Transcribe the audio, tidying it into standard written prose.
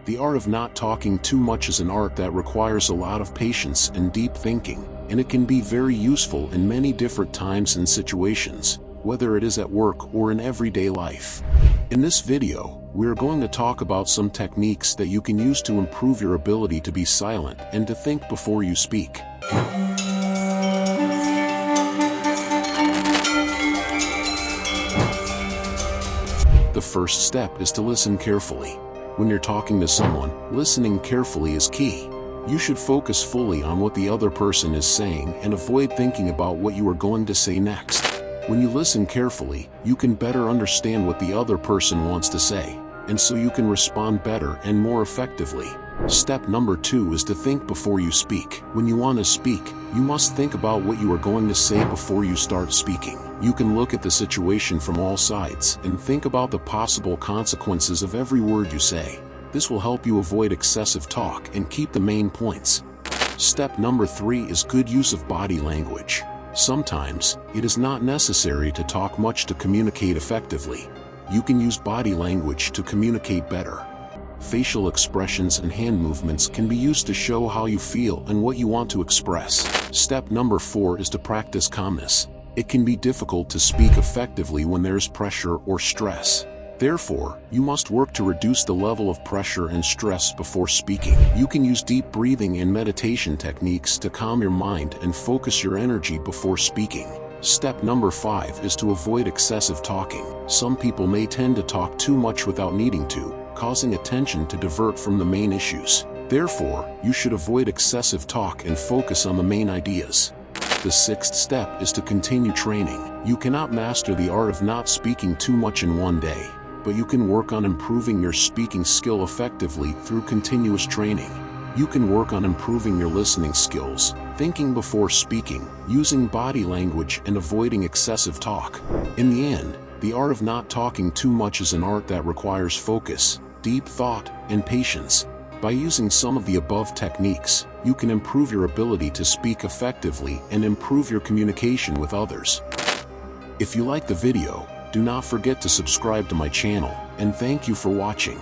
The art of not talking too much is an art that requires a lot of patience and deep thinking, and it can be very useful in many different times and situations, whether it is at work or in everyday life. In this video, we are going to talk about some techniques that you can use to improve your ability to be silent and to think before you speak. The first step is to listen carefully. When you're talking to someone, listening carefully is key. You should focus fully on what the other person is saying and avoid thinking about what you are going to say next. When you listen carefully, you can better understand what the other person wants to say, and so you can respond better and more effectively. Step number 2 is to think before you speak. When you want to speak, you must think about what you are going to say before you start speaking. You can look at the situation from all sides and think about the possible consequences of every word you say. This will help you avoid excessive talk and keep the main points. Step number 3 is good use of body language. Sometimes, it is not necessary to talk much to communicate effectively. You can use body language to communicate better. Facial expressions and hand movements can be used to show how you feel and what you want to express. Step number 4 is to practice calmness. It can be difficult to speak effectively when there is pressure or stress. Therefore, you must work to reduce the level of pressure and stress before speaking. You can use deep breathing and meditation techniques to calm your mind and focus your energy before speaking. Step number 5 is to avoid excessive talking. Some people may tend to talk too much without needing to, causing attention to divert from the main issues. Therefore, you should avoid excessive talk and focus on the main ideas. The 6th step is to continue training. You cannot master the art of not speaking too much in one day, but you can work on improving your speaking skill effectively through continuous training. You can work on improving your listening skills, thinking before speaking, using body language, and avoiding excessive talk. In the end, the art of not talking too much is an art that requires focus, deep thought, and patience. By using some of the above techniques, you can improve your ability to speak effectively and improve your communication with others. If you like the video, do not forget to subscribe to my channel, and thank you for watching.